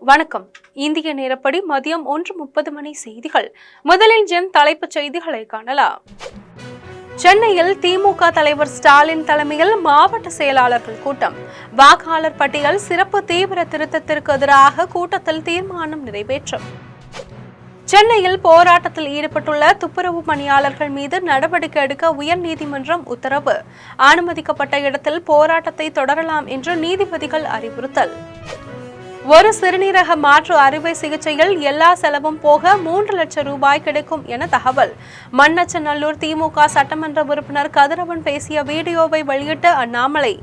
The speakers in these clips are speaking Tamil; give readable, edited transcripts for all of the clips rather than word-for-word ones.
வணக்கம். இந்திய நேரப்படி மதியம் 1:30 மணி செய்திகள். முதலில் ஜெம் தலைப்புச் செய்திகளை காணலாம். சென்னையில் திமுக தலைவர் ஸ்டாலின் தலைமையில் மாவட்ட செயலாளர்கள் கூட்டம். வாக்காளர் பட்டியல் சிறப்பு தீவிர திருத்தத்திற்கு எதிராக கூட்டத்தில் தீர்மானம் நிறைவேற்றம். சென்னையில் போராட்டத்தில் ஈடுபட்டுள்ள துப்புரவு பணியாளர்கள் மீது நடவடிக்கை எடுக்க உயர்நீதிமன்றம் உத்தரவு. அனுமதிக்கப்பட்ட இடத்தில் போராட்டத்தை தொடரலாம் என்று நீதிபதிகள் அறிவுறுத்தல். ஒரு சிறுநீரக மாற்று அறுவை சிகிச்சையில் எல்லா செலவும் போக 3 லட்சம் ரூபாய் கிடைக்கும் என தகவல். மண்ணச்சநல்லூர் திமுக சட்டமன்ற உறுப்பினர் கதிரவன் பேசிய வீடியோவை வெளியிட்ட அண்ணாமலை.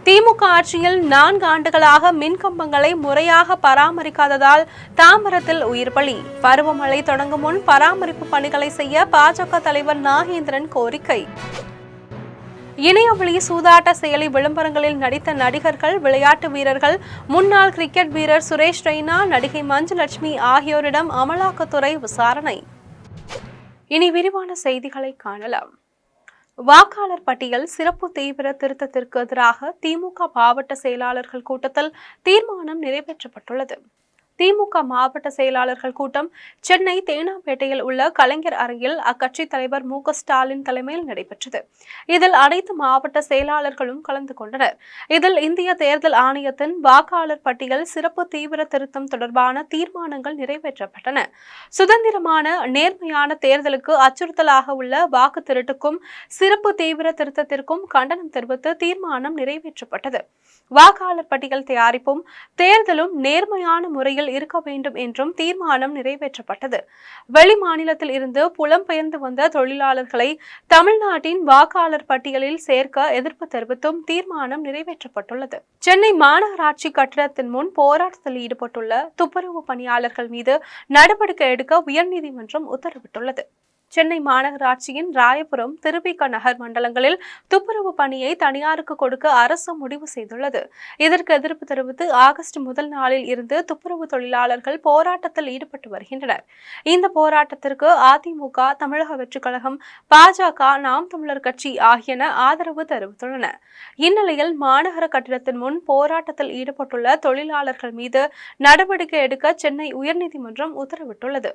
திமுக ஆட்சியில் 4 ஆண்டுகளாக மின்கம்பங்களை முறையாக பராமரிக்காததால் தாம்பரத்தில் உயிர் பலி. பருவமழை தொடங்கும் முன் பராமரிப்பு பணிகளை செய்ய பாஜக தலைவர் நாகேந்திரன் கோரிக்கை. இணையவழி சூதாட்ட செயலி விளம்பரங்களில் நடித்த நடிகர்கள், விளையாட்டு வீரர்கள், முன்னாள் கிரிக்கெட் வீரர் சுரேஷ் ரெய்னா, நடிகை மஞ்சுலட்சுமி ஆகியோரிடம் அமலாக்கத்துறை விசாரணை. இனி விரிவான செய்திகளை காணலாம். வாக்காளர் பட்டியல் சிறப்பு தீவிர திருத்தத்திற்கு எதிராக திமுக மாவட்ட செயலாளர்கள் கூட்டத்தில் தீர்மானம் நிறைவேற்றப்பட்டுள்ளது. திமுக மாவட்ட செயலாளர்கள் கூட்டம் சென்னை தேனாம்பேட்டையில் உள்ள கலைஞர் அரங்கில் அக்கட்சி தலைவர் மு.க. ஸ்டாலின் தலைமையில் நடைபெற்றது. இதில் அனைத்து மாவட்ட செயலாளர்களும் கலந்து கொண்டனர். இதில் இந்திய தேர்தல் ஆணையத்தின் வாக்காளர் பட்டியல் சிறப்பு தீவிர திருத்தம் தொடர்பான தீர்மானங்கள் நிறைவேற்றப்பட்டன. சுதந்திரமான நேர்மையான தேர்தலுக்கு அச்சுறுத்தலாக உள்ள வாக்கு திருட்டுக்கும் சிறப்பு தீவிர திருத்தத்திற்கும் கண்டனம் தெரிவித்து தீர்மானம் நிறைவேற்றப்பட்டது. வாக்காளர் பட்டியல் தயாரிப்பும் தேர்தலும் நேர்மையான முறையில் இருக்க வேண்டும் என்றும் தீர்மானம் நிறைவேற்றப்பட்டது. வெளி மாநிலத்தில் இருந்து புலம்பெயர்ந்து வந்த தொழிலாளர்களை தமிழ்நாட்டின் வாக்காளர் பட்டியலில் சேர்க்க எதிர்ப்பு தெரிவித்தும் தீர்மானம் நிறைவேற்றப்பட்டுள்ளது. சென்னை மாநகராட்சி கட்டிடத்தின் முன் போராட்டத்தில் ஈடுபட்டுள்ள துப்புரவு பணியாளர்கள் மீது நடவடிக்கை எடுக்க உயர்நீதிமன்றம் உத்தரவிட்டுள்ளது. சென்னை மாநகராட்சியின் ராயபுரம், திருவிக நகர் மண்டலங்களில் துப்புரவு பணியை தனியாருக்கு கொடுக்க அரசு முடிவு செய்துள்ளது. இதற்கு எதிர்ப்பு தெரிவித்து ஆகஸ்ட் முதல் நாளில் இருந்து துப்புரவு தொழிலாளர்கள் போராட்டத்தில் ஈடுபட்டு வருகின்றனர். இந்த போராட்டத்திற்கு அதிமுக, தமிழக வெற்றிக் கழகம், பாஜக, நாம் தமிழர் கட்சி ஆகியன ஆதரவு தெரிவித்துள்ளன. இந்நிலையில் மாநகர கட்டிடத்தின் முன் போராட்டத்தில் ஈடுபட்டுள்ள தொழிலாளர்கள் மீது நடவடிக்கை எடுக்க சென்னை உயர்நீதிமன்றம் உத்தரவிட்டுள்ளது.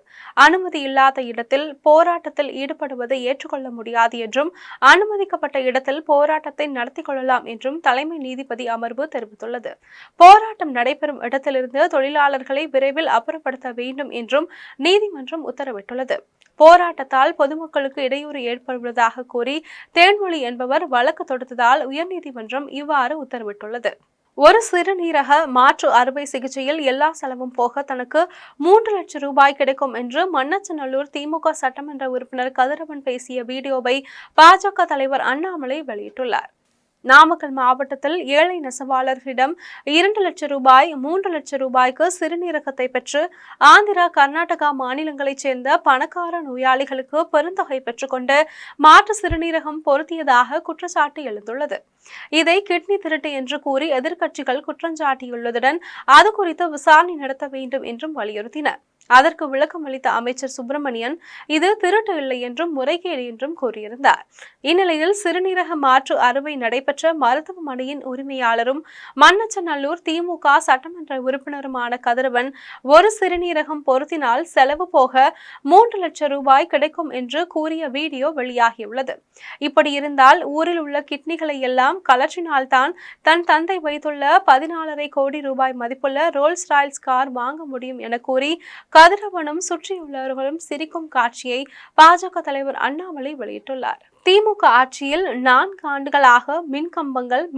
அனுமதி இல்லாத இடத்தில் போராட்டத்தில் ஈடுபடுவதை ஏற்றுக்கொள்ள முடியாது என்றும், அனுமதிக்கப்பட்ட இடத்தில் போராட்டத்தை நடத்தி கொள்ளலாம் என்றும் தலைமை நீதிபதி அமர்வு தெரிவித்துள்ளது. போராட்டம் நடைபெறும் இடத்திலிருந்து தொழிலாளர்களை விரைவில் அப்புறப்படுத்த வேண்டும் என்றும் நீதிமன்றம் உத்தரவிட்டுள்ளது. போராட்டத்தால் பொதுமக்களுக்கு இடையூறு ஏற்படுவதாக கூறி தேன்மொழி என்பவர் வழக்கு தொடுத்ததால் உயர்நீதிமன்றம் இவ்வாறு உத்தரவிட்டுள்ளது. ஒரு சிறுநீரக மாற்று அறுவை சிகிச்சையில் எல்லா செலவும் போக தனக்கு 3 லட்சம் ரூபாய் கிடைக்கும் என்று மண்ணச்சநல்லூர் திமுக சட்டமன்ற உறுப்பினர் கதிரவன் பேசிய வீடியோவை பாஜக தலைவர் அண்ணாமலை வெளியிட்டுள்ளார். நாமக்கல் மாவட்டத்தில் ஏழை நெசவாளர்களிடம் 2 லட்சம் ரூபாய், 3 லட்சம் ரூபாய்க்கு சிறுநீரகத்தை பெற்று ஆந்திரா, கர்நாடகா மாநிலங்களைச் சேர்ந்த பணக்கார நோயாளிகளுக்கு பெருந்தொகை பெற்றுக்கொண்டு மாற்று சிறுநீரகம் பொருத்தியதாக குற்றச்சாட்டு எழுந்துள்ளது. இதை கிட்னி திருட்டு என்று கூறி எதிர்க்கட்சிகள் குற்றஞ்சாட்டியுள்ளதுடன் அது குறித்து விசாரணை நடத்த வேண்டும் என்றும் வலியுறுத்தினர். அதற்கு விளக்கம் அளித்த அமைச்சர் சுப்பிரமணியன், இது திருட்டு இல்லை என்றும் முறைகேடு என்றும் கூறியிருந்தார். இந்நிலையில் சிறுநீரக மாற்று அறுவை நடைபெற்ற மருத்துவமனையின் உரிமையாளரும் மண்ணச்சநல்லூர் திமுக சட்டமன்ற உறுப்பினருமான கதிரவன், ஒரு சிறுநீரகம் பொருத்தினால் செலவு போக 3 லட்சம் ரூபாய் கிடைக்கும் என்று கூறிய வீடியோ வெளியாகியுள்ளது. இப்படி இருந்தால் ஊரில் உள்ள கிட்னிகளை எல்லாம் கலற்றினால்தான் தன் தந்தை வைத்துள்ள 14.5 கோடி ரூபாய் மதிப்புள்ள ரோல்ஸ் ராய்ஸ் கார் வாங்க முடியும் என கூறி கதிரவனும் சுற்றியுள்ளவர்களும் சிரிக்கும் காட்சியை பாஜக தலைவர் அண்ணாமலை வெளியிட்டுள்ளார். திமுக ஆட்சியில் 4 ஆண்டுகளாக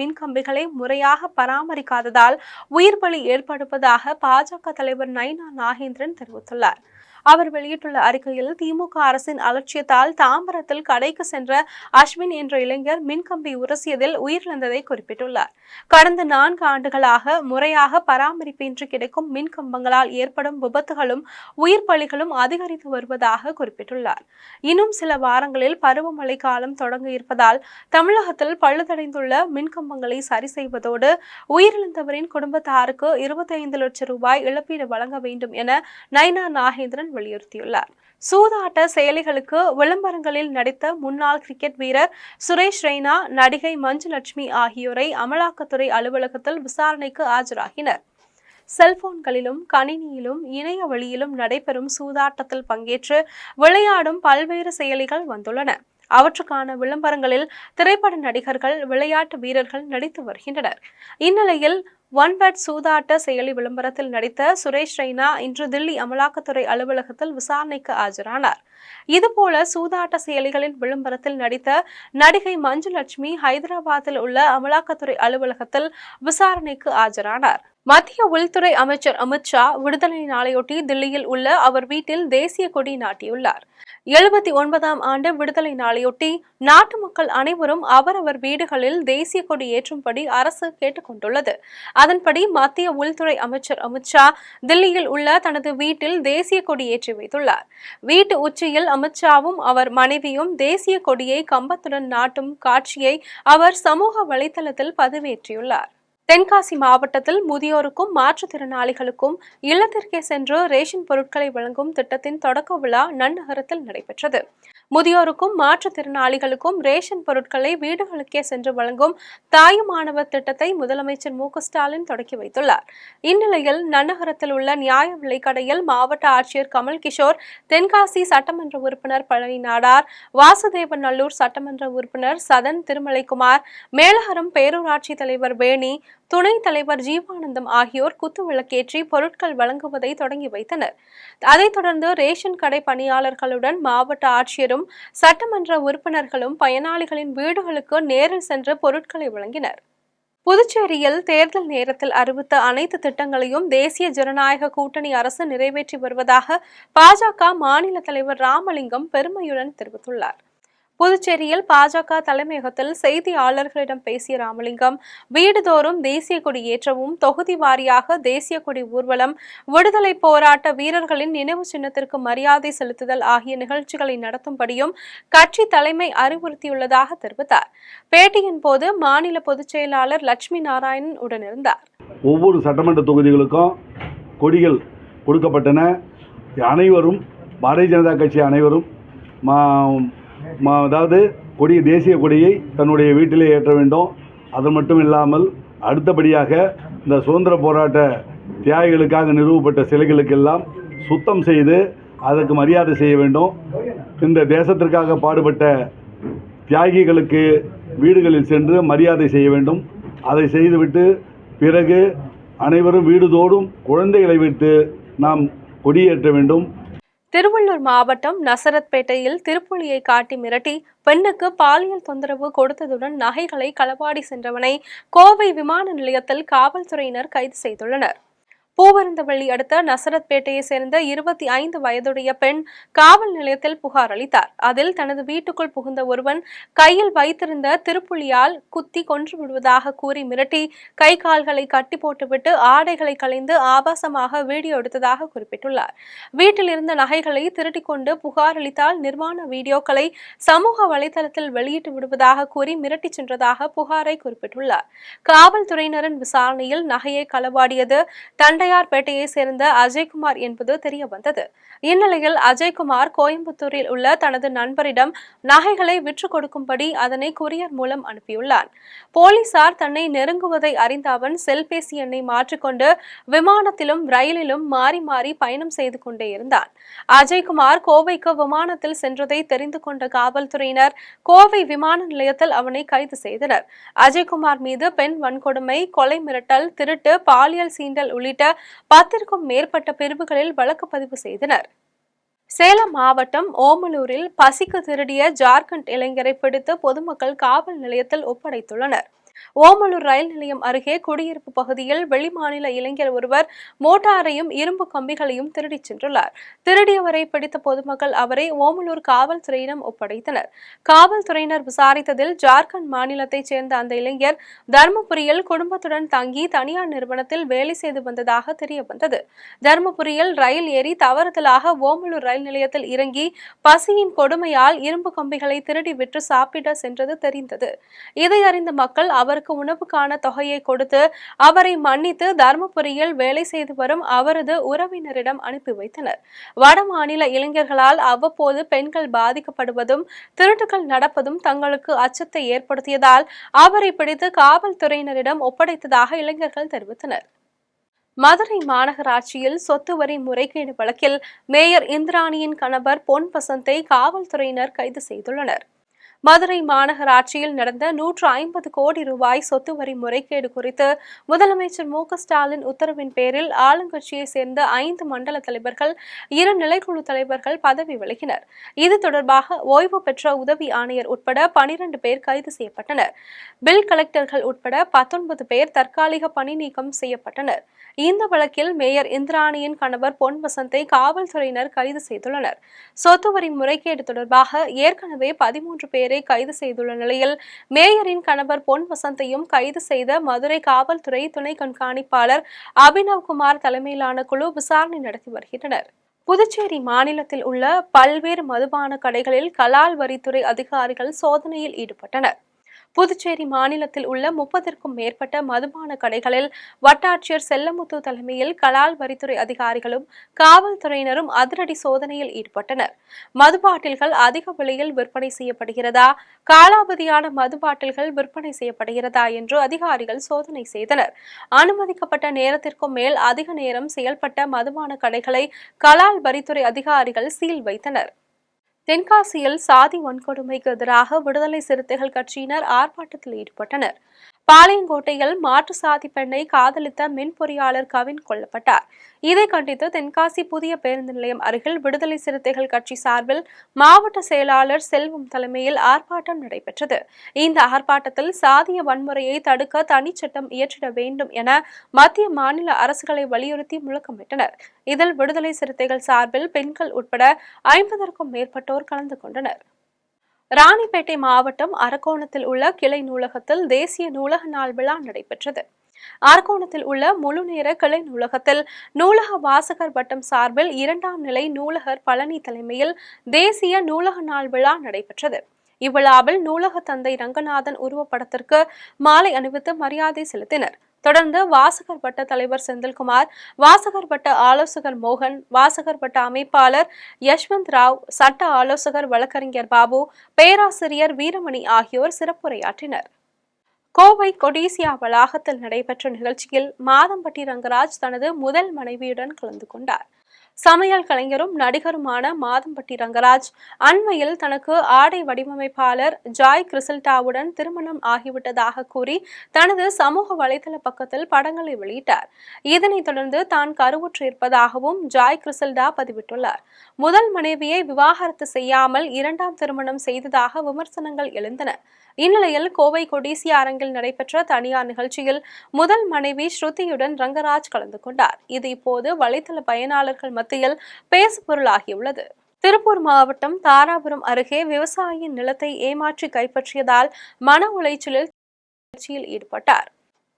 மின்கம்பிகளை முறையாக பராமரிக்காததால் உயிர் பலி ஏற்படுவதாக பாஜக தலைவர் நைனா நாகேந்திரன் தெரிவித்துள்ளார். அவர் வெளியிட்டுள்ள அறிக்கையில், திமுக அரசின் அலட்சியத்தால் தாம்பரத்தில் கடைக்கு சென்ற அஸ்வின் என்ற இளைஞர் மின்கம்பி உரசியதில் உயிரிழந்ததை குறிப்பிட்டுள்ளார். கடந்த 4 ஆண்டுகளாக முறையாக பராமரிப்பின்றி கிடைக்கும் மின்கம்பங்களால் ஏற்படும் விபத்துகளும் உயிர் பலிகளும் அதிகரித்து வருவதாக குறிப்பிட்டுள்ளார். இன்னும் சில வாரங்களில் பருவமழை காலம் தொடங்க இருப்பதால் தமிழகத்தில் பழுதடைந்துள்ள மின்கம்பங்களை சரி செய்வதோடு உயிரிழந்தவரின் குடும்பத்தாருக்கு 25 லட்சம் ரூபாய் இழப்பீடு வழங்க வேண்டும் என நைனா நாகேந்திரன் வலியுறுத்தியுள்ளார். சூதாட்ட செயலிகளுக்கு விளம்பரங்களில் நடித்த முன்னாள் கிரிக்கெட் வீரர் சுரேஷ் ரெய்னா, நடிகை மஞ்சுலட்சுமி ஆகியோரை அமலாக்கத்துறை அலுவலகத்தில் விசாரணைக்கு ஆஜராகினர். செல்போன்களிலும் கணினியிலும் இணைய வழியிலும் நடைபெறும் சூதாட்டத்தில் பங்கேற்று விளையாடும் பல்வேறு செயலிகள் வந்துள்ளன. அவற்றுக்கான விளம்பரங்களில் திரைப்பட நடிகர்கள், விளையாட்டு வீரர்கள் நடித்து வருகின்றனர். இந்நிலையில் ஒன்பெட் சூதாட்ட செயலி விளம்பரத்தில் நடித்த சுரேஷ் ரெய்னா இன்று தில்லி அமலாக்கத்துறை அலுவலகத்தில் விசாரணைக்கு ஆஜரானார். இதுபோல சூதாட்ட செயலிகளின் விளம்பரத்தில் நடித்த நடிகை மஞ்சு லட்சுமி ஹைதராபாத்தில் உள்ள அமலாக்கத்துறை அலுவலகத்தில் விசாரணைக்கு ஆஜரானார். மத்திய உள்துறை அமைச்சர் அமித் ஷா விடுதலை நாளையொட்டி தில்லியில் உள்ள அவர் வீட்டில் தேசிய கொடி நாட்டியுள்ளார். 79ஆம் ஆண்டு விடுதலை நாளையொட்டி நாட்டு மக்கள் அனைவரும் அவரவர் வீடுகளில் தேசிய கொடி ஏற்றும்படி அரசு கேட்டுக் கொண்டுள்ளது. அதன்படி மத்திய உள்துறை அமைச்சர் அமித் ஷா தில்லியில் உள்ள தனது வீட்டில் தேசிய கொடி ஏற்றி வைத்துள்ளார். வீட்டு உச்சியில் அமித் ஷாவும் அவர் மனைவியும் தேசிய கொடியை கம்பத்துடன் நாட்டும் காட்சியை அவர் சமூக வலைதளத்தில் பதிவேற்றியுள்ளார். தென்காசி மாவட்டத்தில் முதியோருக்கும் மாற்றுத்திறனாளிகளுக்கும் இல்லத்திற்கே சென்று ரேஷன் பொருட்களை வழங்கும் திட்டத்தின் தொடக்க விழா நன்னகரத்தில் நடைபெற்றது. முதியோருக்கும் மாற்றுத்திறனாளிகளுக்கும் ரேஷன் பொருட்களை வீடுகளுக்கே சென்று வழங்கும் தாயுமானவர் திட்டத்தை முதலமைச்சர் மு.க.ஸ்டாலின் தொடக்கி வைத்துள்ளார். இந்நிலையில் நன்னகரத்தில் உள்ள நியாய விலைக்கடையில் மாவட்ட ஆட்சியர் கமல் கிஷோர், தென்காசி சட்டமன்ற உறுப்பினர் பழனி நாடார், வாசுதேவநல்லூர் சட்டமன்ற உறுப்பினர் சதன் திருமலைக்குமார், மேலகரம் பேரூராட்சி தலைவர் வேணி, துணைத் தலைவர் ஜீவானந்தம் ஆகியோர் குத்துவிளக்கேற்றி பொருட்கள் வழங்குவதை தொடங்கி வைத்தனர். அதைத் தொடர்ந்து ரேஷன் கடை பணியாளர்களுடன் மாவட்ட ஆட்சியரும் சட்டமன்ற உறுப்பினர்களும் பயனாளிகளின் வீடுகளுக்கு நேரில் சென்று பொருட்களை வழங்கினர். புதுச்சேரியில் தேர்தல் நேரத்தில் அறிவித்த அனைத்து திட்டங்களையும் தேசிய ஜனநாயக கூட்டணி அரசு நிறைவேற்றி வருவதாக பாஜக மாநில தலைவர் ராமலிங்கம் பெருமையுடன் தெரிவித்துள்ளார். புதுச்சேரியில் பாஜக தலைமையகத்தில் செய்தியாளர்களிடம் பேசிய ராமலிங்கம், வீடுதோறும் தேசிய கொடி ஏற்றவும், தொகுதி வாரியாக தேசிய கொடி ஊர்வலம், விடுதலை போராட்ட வீரர்களின் நினைவு சின்னத்திற்கு மரியாதை செலுத்துதல் ஆகிய நிகழ்ச்சிகளை நடத்தும்படியும் கட்சி தலைமை அறிவுறுத்தியுள்ளதாக தெரிவித்தார். பேட்டியின் போது மாநில பொதுச் செயலாளர் லட்சுமி நாராயணன் உடனிருந்தார். ஒவ்வொரு சட்டமன்ற தொகுதிகளுக்கும் கொடிகள் கொடுக்கப்பட்டன. அனைவரும் பாரதிய ஜனதா கட்சி அனைவரும் அதாவது தேசிய கொடியை தன்னுடைய வீட்டிலே ஏற்ற வேண்டும். அது மட்டும் இல்லாமல் அடுத்தபடியாக இந்த சுதந்திர போராட்ட தியாகிகளுக்காக நிறுவப்பட்ட சிலைகளுக்கெல்லாம் சுத்தம் செய்து அதற்கு மரியாதை செய்ய வேண்டும். இந்த தேசத்திற்காக பாடுபட்ட தியாகிகளுக்கு வீடுகளில் சென்று மரியாதை செய்ய வேண்டும். அதை செய்துவிட்டு பிறகு அனைவரும் வீடுதோறும் குழந்தைகளை வைத்து நாம் கொடியேற்ற வேண்டும். திருவள்ளூர் மாவட்டம் நசரத்பேட்டையில் திருப்புலியை காட்டி மிரட்டி பெண்ணுக்கு பாலியல் தொந்தரவு கொடுத்ததுடன் நகைகளை களவாடி சென்றவனை கோவை விமான நிலையத்தில் காவல்துறையினர் கைது செய்துள்ளனர். பூவரந்தவள்ளி அடுத்த நசரத்பேட்டையை சேர்ந்த 25 வயதுடைய பெண் காவல் நிலையத்தில் புகார் அளித்தார். அதில் தனது வீட்டுக்குள் புகுந்த ஒருவன் கையில் வைத்திருந்த திருப்புலியால் குத்தி கொன்று விடுவதாக கூறி மிரட்டி கை கால்களை கட்டி போட்டுவிட்டு ஆடைகளை களைந்து ஆபாசமாக வீடியோ எடுத்ததாக குறிப்பிட்டுள்ளார். வீட்டில் இருந்த நகைகளை திருட்டிக் கொண்டு புகார் அளித்தால் நிர்வாண வீடியோக்களை சமூக வலைதளத்தில் வெளியிட்டு விடுவதாக கூறி மிரட்டி சென்றதாக புகாரை குறிப்பிட்டுள்ளார். காவல்துறையினரின் விசாரணையில் நகையை களவாடியது தண்டையார்பேட்டையை சேர்ந்த அஜய்குமார் என்பது தெரிய வந்தது. இந்நிலையில் அஜய்குமார் கோயம்புத்தூரில் உள்ள தனது நண்பரிடம் நகைகளை விற்று கொடுக்கும்படி அதனை கொரியர் மூலம் அனுப்பியுள்ளான். போலீசார் தன்னை நெருங்குவதை அறிந்த அவன் செல்பேசி எண்ணை மாற்றிக்கொண்டு விமானத்திலும் ரயிலிலும் மாறி மாறி பயணம் செய்து கொண்டே இருந்தான். அஜய்குமார் கோவைக்கு விமானத்தில் சென்றதை தெரிந்து கொண்ட காவல்துறையினர் கோவை விமான நிலையத்தில் அவனை கைது செய்தனர். அஜய்குமார் மீது பெண் வன்கொடுமை, கொலை மிரட்டல், திருட்டு, பாலியல் சீண்டல் உள்ளிட்ட 10க்கும் மேற்பட்ட பிரிவுகளில் வழக்கு பதிவு செய்தனர். சேலம் மாவட்டம் ஓமலூரில் பசிக்கு திருடிய ஜார்க்கண்ட் இளைஞரை பிடித்து பொதுமக்கள் காவல் நிலையத்தில் ஒப்படைத்துள்ளனர். ஓமலூர் ரயில் நிலையம் அருகே குடியிருப்பு பகுதியில் வெளிமாநில இளைஞர் ஒருவர் மோட்டாரையும் இரும்பு கம்பிகளையும் திருடிச் சென்றுள்ளார். திருடியவரை பிடித்த பொதுமக்கள் அவரை ஓமலூர் காவல்துறையிடம் ஒப்படைத்தனர். காவல்துறையினர் விசாரித்ததில் ஜார்க்கண்ட் மாநிலத்தைச் சேர்ந்த அந்த இளைஞர் தர்மபுரியில் குடும்பத்துடன் தங்கி தனியார் நிறுவனத்தில் வேலை செய்து வந்ததாக தெரிய வந்தது. தர்மபுரியில் ரயில் ஏறி தவறுதலாக ஓமலூர் ரயில் நிலையத்தில் இறங்கி பசியின் கொடுமையால் இரும்பு கம்பிகளை திருடி விற்று சாப்பிட சென்றது தெரிந்தது. இதை அறிந்த மக்கள் அவருக்கு உணவுக்கான தொகையை கொடுத்து அவரை மன்னித்து தர்மபுரியில் வேலை செய்து வரும் அவரது உறவினரிடம் அனுப்பி வைத்தனர். வட மாநில இளைஞர்களால் அவ்வப்போது பெண்கள் பாதிக்கப்படுவதும் திருட்டுகள் நடப்பதும் தங்களுக்கு அச்சத்தை ஏற்படுத்தியதால் அவரை பிடித்து காவல்துறையினரிடம் ஒப்படைத்ததாக இளைஞர்கள் தெரிவித்தனர். மதுரை மாநகராட்சியில் சொத்து வரி முறைகேடு வழக்கில் மேயர் இந்திராணியின் கணவர் பொன் வசந்தை காவல்துறையினர் கைது செய்துள்ளனர். மதுரை மாநகராட்சியில் நடந்த 150 கோடி ரூபாய் சொத்து வரி முறைகேடு குறித்து முதலமைச்சர் மு.க.ஸ்டாலின் உத்தரவின் பேரில் ஆளுங்கட்சியை சேர்ந்த 5 மண்டல தலைவர்கள், 2 நிலைக்குழு தலைவர்கள் பதவி விலகினர். இது தொடர்பாக ஓய்வு பெற்ற உதவி ஆணையர் உட்பட 12 பேர் கைது செய்யப்பட்டனர். பில் கலெக்டர்கள் உட்பட 19 பேர் தற்காலிக பணி நீக்கம் செய்யப்பட்டனர். இந்த வழக்கில் மேயர் இந்திராணியின் கணவர் பொன் வசந்தை காவல்துறையினர் கைது செய்துள்ளனர். சொத்து வரி முறைகேடு தொடர்பாக ஏற்கனவே 13 பேரை கைது செய்துள்ள நிலையில் மேயரின் கணவர் பொன் வசந்தையும் கைது செய்த மதுரை காவல்துறை துணை கண்காணிப்பாளர் அபினவ்குமார் தலைமையிலான குழு விசாரணை நடத்தி வருகின்றனர். புதுச்சேரி மாநிலத்தில் உள்ள பல்வேறு மதுபான கடைகளில் கலால் வரித்துறை அதிகாரிகள் சோதனையில் ஈடுபட்டனர். புதுச்சேரி மாநிலத்தில் உள்ள 30க்கும் மேற்பட்ட மதுபான கடைகளில் வட்டாட்சியர் செல்லமுத்து தலைமையில் கலால் வரித்துறை அதிகாரிகளும் காவல்துறையினரும் அதிரடி சோதனையில் ஈடுபட்டனர். மது பாட்டில்கள் அதிக விலையில் விற்பனை செய்யப்படுகிறதா, காலாவதியான மது பாட்டில்கள் விற்பனை செய்யப்படுகிறதா என்று அதிகாரிகள் சோதனை செய்தனர். அனுமதிக்கப்பட்ட நேரத்திற்கும் மேல் அதிக நேரம் செயல்பட்ட மதுபான கடைகளை கலால் வரித்துறை அதிகாரிகள் சீல் வைத்தனர். தென்காசியில் சாதி வன்கொடுமைக்கு எதிராக விடுதலை சிறுத்தைகள் கட்சியினர் ஆர்ப்பாட்டத்தில் ஈடுபட்டனர். பாளையங்கோட்டையில் மாற்று சாதி பெண்ணை காதலித்த மின் பொறியாளர் கவின் கொல்லப்பட்டார். இதை கண்டித்து தென்காசி புதிய பேருந்து நிலையம் அருகில் விடுதலை சிறுத்தைகள் கட்சி சார்பில் மாவட்ட செயலாளர் செல்வம் தலைமையில் ஆர்ப்பாட்டம் நடைபெற்றது. இந்த ஆர்ப்பாட்டத்தில் சாதிய வன்முறையை தடுக்க தனிச்சட்டம் இயற்றிட வேண்டும் என மத்திய மாநில அரசுகளை வலியுறுத்தி முழக்கமிட்டனர். இதில் விடுதலை சிறுத்தைகள் சார்பில் பெண்கள் உட்பட 50க்கும் மேற்பட்டோர் கலந்து கொண்டனர். ராணிப்பேட்டை மாவட்டம் அரக்கோணத்தில் உள்ள கிளை நூலகத்தில் தேசிய நூலக நாள் விழா நடைபெற்றது. அரக்கோணத்தில் உள்ள முழுநேர கிளை நூலகத்தில் நூலக வாசகர் வட்டம் சார்பில் 2ஆம் நிலை நூலகர் பழனி தலைமையில் தேசிய நூலக நாள் விழா நடைபெற்றது. இவ்விழாவில் நூலக தந்தை ரங்கநாதன் உருவப்படத்திற்கு மாலை அணிவித்து மரியாதை செலுத்தினர். தொடர்ந்து வாசகர் வட்ட தலைவர் செந்தில்குமார், வாசகர் வட்ட ஆலோசகர் மோகன், வாசகர் வட்ட அமைப்பாளர் யஷ்வந்த் ராவ், சட்ட ஆலோசகர் வழக்கறிஞர் பாபு, பேராசிரியர் வீரமணி ஆகியோர் சிறப்புரையாற்றினர். கோவை கொடிசியா வளாகத்தில் நடைபெற்ற நிகழ்ச்சியில் மாதம்பட்டி ரங்கராஜ் தனது முதல் மனைவியுடன் கலந்து கொண்டார். சமையல் கலைஞரும் நடிகருமான மாதம்பட்டி ரங்கராஜ் அண்மையில் தனக்கு ஆடை வடிவமைப்பாளர் ஜாய் கிறிசல்டாவுடன் திருமணம் ஆகிவிட்டதாக கூறி தனது சமூக வலைதள பக்கத்தில் படங்களை வெளியிட்டார். இதனைத் தொடர்ந்து தான் கருவுற்று இருப்பதாகவும் ஜாய் கிறிசல்டா பதிவிட்டுள்ளார். முதல் மனைவியை விவாகரத்து செய்யாமல் 2ஆம் திருமணம் செய்ததாக விமர்சனங்கள் எழுந்தன. இந்நிலையில் கோவை கொடிசியா அரங்கில் நடைபெற்ற தனியார் நிகழ்ச்சியில் முதல் மனைவி ஸ்ருதியுடன் ரங்கராஜ் கலந்து கொண்டார். இது இப்போது வலைதள பயனாளர்கள் மத்தியில் பேசுபொருளாகியுள்ளது. திருப்பூர் மாவட்டம் தாராபுரம் அருகே விவசாயியின் நிலத்தை ஏமாற்றி கைப்பற்றியதால் மன உளைச்சலில் ஈடுபட்டார்.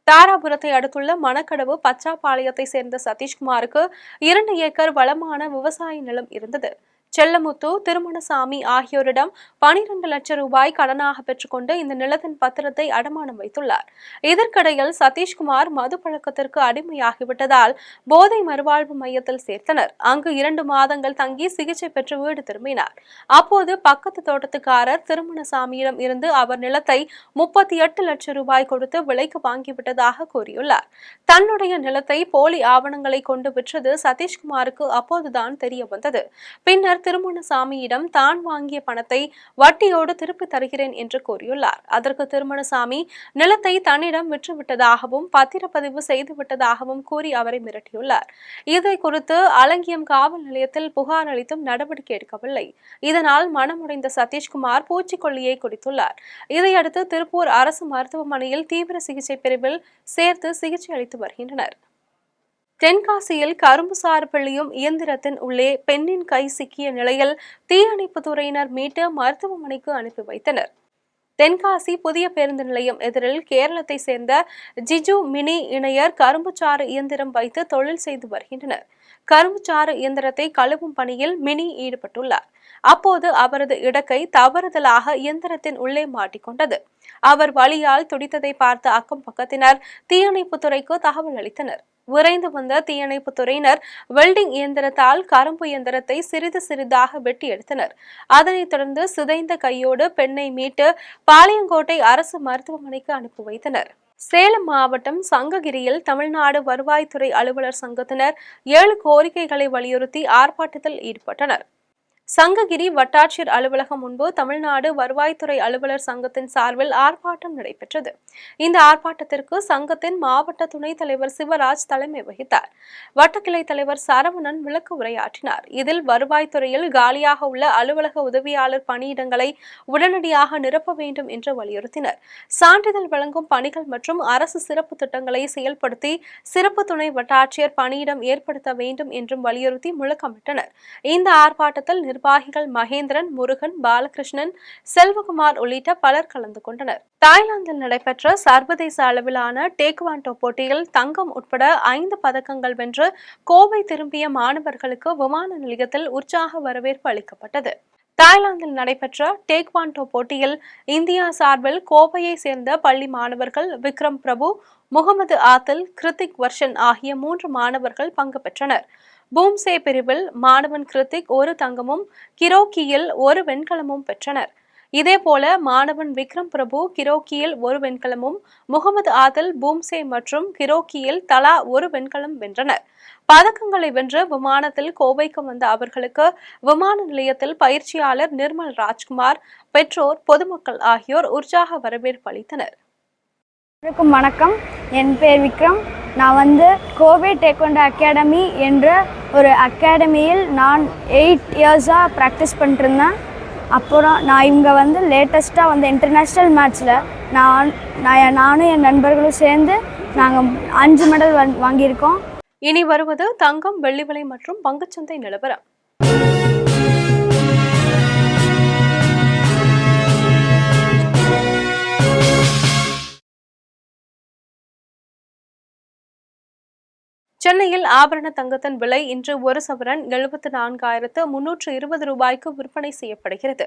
தாராபுரத்தை அடுத்துள்ள மணக்கடவு பச்சாப்பாளையத்தை சேர்ந்த சதீஷ்குமாருக்கு 2 ஏக்கர் வளமான விவசாய நிலம் இருந்தது. செல்லமுத்து, திருமணசாமி ஆகியோரிடம் 12 லட்சம் ரூபாய் கடனாக பெற்றுக்கொண்டு இந்த நிலத்தின் பத்திரத்தை அடமானம் வைத்துள்ளார். இதற்கிடையில் சதீஷ்குமார் மது பழக்கத்திற்கு அடிமையாகிவிட்டதால் போதை மறுவாழ்வு மையத்தில் சேர்த்தனர். அங்கு 2 மாதங்கள் தங்கி சிகிச்சை பெற்று வீடு திரும்பினார். அப்போது பக்கத்து தோட்டத்துக்காரர் திருமணசாமியிடம் இருந்து அவர் நிலத்தை 38 லட்சம் ரூபாய் கொடுத்து விலைக்கு வாங்கிவிட்டதாக கூறியுள்ளார். தன்னுடைய நிலத்தை போலி ஆவணங்களை கொண்டு விற்றது சதீஷ்குமாருக்கு அப்போதுதான் தெரிய வந்தது. பின்னர் திருமணசாமியிடம் தான் வாங்கிய பணத்தை வட்டியோடு திருப்பி தருகிறேன் என்று கூறியுள்ளார். அதற்கு திருமணசாமி நிலத்தை தன்னிடம் விற்றுவிட்டதாகவும் பத்திரப்பதிவு செய்துவிட்டதாகவும் கூறி அவரை மிரட்டியுள்ளார். இதை குறித்து அலங்கியம் காவல் நிலையத்தில் புகார் அளித்தும் நடவடிக்கை எடுக்கவில்லை. இதனால் மனமுடைந்த சதீஷ்குமார் பூச்சிக்கொல்லியை குடித்துள்ளார். இதையடுத்து திருப்பூர் அரசு மருத்துவமனையில் தீவிர சிகிச்சை பிரிவில் சேர்த்து சிகிச்சை அளித்து வருகின்றனர். தென்காசியில் கரும்புசாறு பிழியும் இயந்திரத்தின் உள்ளே பெண்ணின் கை சிக்கிய நிலையில் தீயணைப்பு துறையினர் மீட்டு மருத்துவமனைக்கு அனுப்பி வைத்தனர். தென்காசி புதிய பேருந்து நிலையம் எதிரில் கேரளத்தை சேர்ந்த ஜிஜு மினி இணையர் கரும்புச்சாறு இயந்திரம் வைத்து தொழில் செய்து வருகின்றனர். கரும்புச்சாறு இயந்திரத்தை கழுவும் பணியில் மினி ஈடுபட்டுள்ளார். அப்போது அவரது இடக்கை தவறுதலாக இயந்திரத்தின் உள்ளே மாட்டிக்கொண்டது. அவர் வலியால் துடித்ததை பார்த்த அக்கம் பக்கத்தினர் தீயணைப்புத்துறைக்கு தகவல் அளித்தனர். விரைந்து வந்த தீயணைப்பு துறையினர் வெல்டிங் இயந்திரத்தால் கரும்பு இயந்திரத்தை சிறிது சிறிதாக வெட்டி எடுத்தனர். அதனைத் தொடர்ந்து சிதைந்த கையோடு பெண்ணை மீட்டு பாளையங்கோட்டை அரசு மருத்துவமனைக்கு அனுப்பி வைத்தனர். சேலம் மாவட்டம் சங்ககிரியில் தமிழ்நாடு வருவாய்த்துறை அலுவலர் சங்கத்தினர் 7 கோரிக்கைகளை வலியுறுத்தி ஆர்ப்பாட்டத்தில் ஈடுபட்டனர். சங்ககிரி வட்டாட்சியர் அலுவலகம் முன்பு தமிழ்நாடு வருவாய்த்துறை அலுவலர் சங்கத்தின் சார்பில் ஆர்ப்பாட்டம் நடைபெற்றது. இந்த ஆர்ப்பாட்டத்திற்கு சங்கத்தின் மாவட்ட துணைத் தலைவர் சிவராஜ் தலைமை வகித்தார். வட்டக்கிளை தலைவர் சரவணன் விளக்க உரையாற்றினார். இதில் வருவாய்த்துறையில் காலியாக உள்ள அலுவலக உதவியாளர் பணியிடங்களை உடனடியாக நிரப்ப வேண்டும் என்று வலியுறுத்தினர். சான்றிதழ் வழங்கும் பணிகள் மற்றும் அரசு சிறப்பு திட்டங்களை செயல்படுத்தி சிறப்பு துணை வட்டாட்சியர் பணியிடம் ஏற்படுத்த வேண்டும் என்றும் வலியுறுத்தி முழக்கமிட்டனர். இந்த ஆர்ப்பாட்டத்தில் நிர்வாகிகள் மகேந்திரன், முருகன், பாலகிருஷ்ணன், செல்வகுமார் உள்ளிட்ட பலர் கலந்து கொண்டனர். தாய்லாந்தில் நடைபெற்ற சர்வதேச அளவிலான டேக்வாண்டோ போட்டியில் தங்கம் உட்பட 5 பதக்கங்கள் வென்று கோவை திரும்பிய மாணவர்களுக்கு விமான நிலையத்தில் உற்சாக வரவேற்பு அளிக்கப்பட்டது. தாய்லாந்தில் நடைபெற்ற டேக்வாண்டோ போட்டியில் இந்தியா சார்பில் கோவையை சேர்ந்த பள்ளி மாணவர்கள் விக்ரம் பிரபு, முகமது ஆதில், கிருத்திக் வர்ஷன் ஆகிய 3 மாணவர்கள் பங்கு பெற்றனர். பூம்சே பிரிவில் மாணவன் கிருத்திக் 1 தங்கமும் கிரோக்கியில் 1 வெண்கலமும் பெற்றனர். இதேபோல மாணவன் விக்ரம் பிரபு கிரோக்கியில் 1 வெண்கலமும், முகமது ஆதில் பூம்சே மற்றும் கிரோக்கியில் தலா 1 வெண்கலம் வென்றனர். பதக்கங்களை வென்று விமானத்தில் கோவைக்கு வந்த அவர்களுக்கு விமான நிலையத்தில் பயிற்சியாளர் நிர்மல் ராஜ்குமார், பெற்றோர், பொதுமக்கள் ஆகியோர் உற்சாக வரவேற்பு அளித்தனர். வணக்கம், என் பேர் விக்ரம். நான் கோவை டேக்வாண்டோ அகாடமி என்ற ஒரு அகாடமியில் நான் 8 இயர்ஸாக ப்ராக்டிஸ் பண்ணிட்டுருந்தேன். அப்புறம் நான் இவங்க லேட்டஸ்ட்டாக இன்டர்நேஷ்னல் மேட்ச்சில் நானும் என் நண்பர்களும் சேர்ந்து நாங்கள் 5 மெடல் வாங்கியிருக்கோம். இனி வருவது தங்கம், வெள்ளி விலை மற்றும் பங்குச்சந்தை நிலவரம். சென்னையில் ஆபரண தங்கத்தின் விலை இன்று 1 சவரன் 74,320 ரூபாய்க்கு விற்பனை செய்யப்படுகிறது.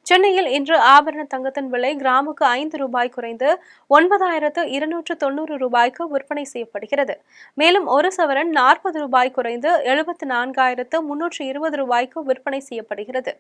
சென்னையில் இன்று ஆபரண தங்கத்தின் விலை கிராமுக்கு 5 ரூபாய் குறைந்து 9,290 ரூபாய்க்கு விற்பனை செய்யப்படுகிறது. மேலும் 1 சவரன் 40 ரூபாய் குறைந்து 74,320 ரூபாய்க்கு விற்பனை செய்யப்படுகிறது.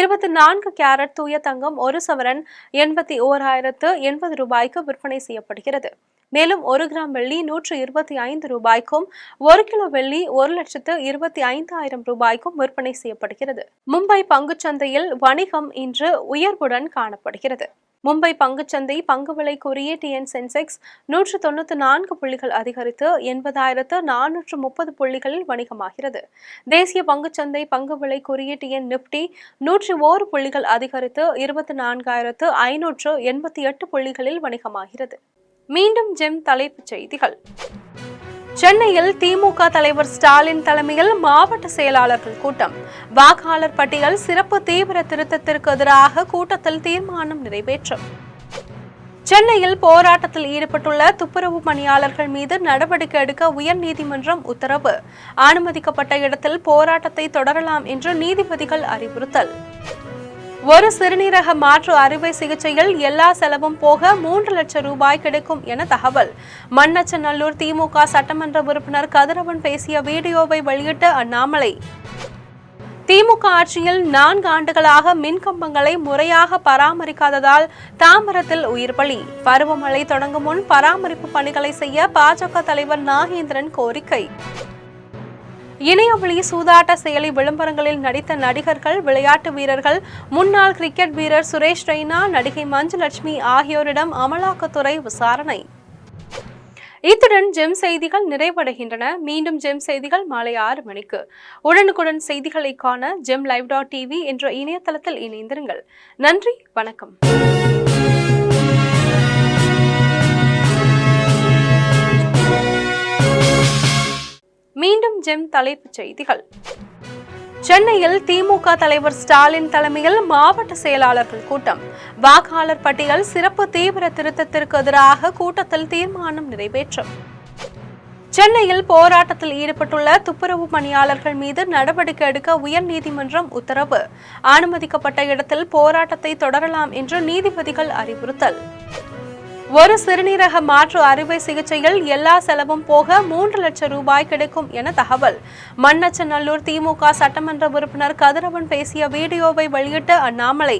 24 கேரட் தூய தங்கம் 1 சவரன் 81,080 ரூபாய்க்கு விற்பனை செய்யப்படுகிறது. மேலும் 1 கிராம் வெள்ளி 125 ரூபாய்க்கும் 1 கிலோ வெள்ளி 1,25,000 ரூபாய்க்கும் விற்பனை செய்யப்படுகிறது. மும்பை பங்குச்சந்தையில் வணிகம் இன்று உயர்வுடன் காணப்படுகிறது. மும்பை பங்குச்சந்தை பங்கு விலை குறியீட்டு எண் சென்செக்ஸ் 194 புள்ளிகள் அதிகரித்து 80,430 புள்ளிகளில் வணிகமாகிறது. தேசிய பங்குச்சந்தை பங்கு விலை குறியீட்டு எண் நிப்டி 101 புள்ளிகள் அதிகரித்து 24,588 புள்ளிகளில் வணிகமாகிறது. மீண்டும் ஜெம் தலைப்புச் செய்திகள். சென்னையில் திமுக தலைவர் ஸ்டாலின் தலைமையில் மாவட்ட செயலாளர்கள் கூட்டம். வாக்காளர் பட்டியல் சிறப்பு தீவிர திருத்தத்திற்கு எதிராக கூட்டத்தில் தீர்மானம் நிறைவேற்றும். சென்னையில் போராட்டத்தில் ஈடுபட்டுள்ள துப்புரவு பணியாளர்கள் மீது நடவடிக்கை எடுக்க உயர்நீதிமன்றம் உத்தரவு. அனுமதிக்கப்பட்ட இடத்தில் போராட்டத்தை தொடரலாம் என்று நீதிபதிகள் அறிவுறுத்தல். ஒரு சிறுநீரக மாற்று அறுவை சிகிச்சையில் எல்லா செலவும் போக 3 லட்சம் ரூபாய் கிடைக்கும் என தகவல். மண்ணச்சநல்லூர் திமுக சட்டமன்ற உறுப்பினர் கதிரவன் பேசிய வீடியோவை வெளியிட்ட அண்ணாமலை. திமுக ஆட்சியில் 4 ஆண்டுகளாக மின்கம்பங்களை முறையாக பராமரிக்காததால் தாம்பரத்தில் உயிர் பலி. பருவமழை தொடங்கும் முன் பராமரிப்பு பணிகளை செய்ய பாஜக தலைவர் நாகேந்திரன் கோரிக்கை. இணையவழி சூதாட்ட செயலி விளம்பரங்களில் நடித்த நடிகர்கள், விளையாட்டு வீரர்கள், முன்னாள் கிரிக்கெட் வீரர் சுரேஷ் ரெய்னா, நடிகை மஞ்சுலட்சுமி ஆகியோரிடம் அமலாக்கத்துறை விசாரணை. இத்துடன் ஜெம் செய்திகள் நிறைவடைகின்றன. மீண்டும் ஜெம் செய்திகள் மாலை 6 மணிக்கு. உடனுக்குடன் செய்திகளை காண gemlive.tv என்ற இணையதளத்தில் இணைந்திருங்கள். நன்றி, வணக்கம். மீண்டும் ஜெம் தலைப்புச் செய்திகள். சென்னையில் திமுக தலைவர் ஸ்டாலின் தலைமையில் மாவட்ட செயலாளர்கள் கூட்டம். வாக்காளர் பட்டியல் சிறப்பு தீவிர திருத்தத்திற்கு எதிராக கூட்டத்தில் தீர்மானம் நிறைவேற்றும். சென்னையில் போராட்டத்தில் ஈடுபட்டுள்ள துப்புரவு பணியாளர்கள் மீது நடவடிக்கை எடுக்க உயர்நீதிமன்றம் உத்தரவு. அனுமதிக்கப்பட்ட இடத்தில் போராட்டத்தை தொடரலாம் என்று நீதிபதிகள் அறிவுறுத்தல். ஒரு சிறுநீரக மாற்று அறுவை சிகிச்சையில் எல்லா செலவும் போக 3 லட்சம் ரூபாய் கிடைக்கும் என தகவல். மண்ணச்சநல்லூர் திமுக சட்டமன்ற உறுப்பினர் கதிரவன் பேசிய வீடியோவை வெளியிட்ட அண்ணாமலை.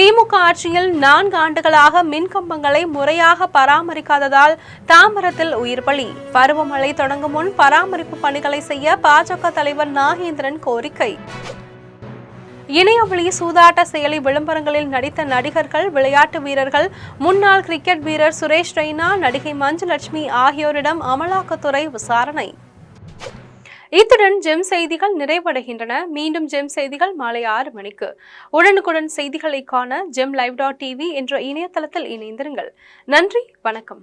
திமுக ஆட்சியில் 4 ஆண்டுகளாக மின்கம்பங்களை முறையாக பராமரிக்காததால் தாம்பரத்தில் உயிர் பலி. பருவமழை தொடங்கும் முன் பராமரிப்பு பணிகளை செய்ய பாஜக தலைவர் நாகேந்திரன் கோரிக்கை. இணையவழி சூதாட்ட செயலி விளம்பரங்களில் நடித்த நடிகர்கள், விளையாட்டு வீரர்கள், முன்னாள் கிரிக்கெட் வீரர் சுரேஷ் ரெய்னா, நடிகை மஞ்சுலட்சுமி ஆகியோரிடம் அமலாக்கத்துறை விசாரணை. இத்துடன் ஜெம் செய்திகள் நிறைவடைகின்றன. மீண்டும் ஜெம் செய்திகள் மாலை 6 மணிக்கு. உடனுக்குடன் செய்திகளை காண gemlive.tv என்ற இணையதளத்தில் இணைந்திருங்கள். நன்றி, வணக்கம்.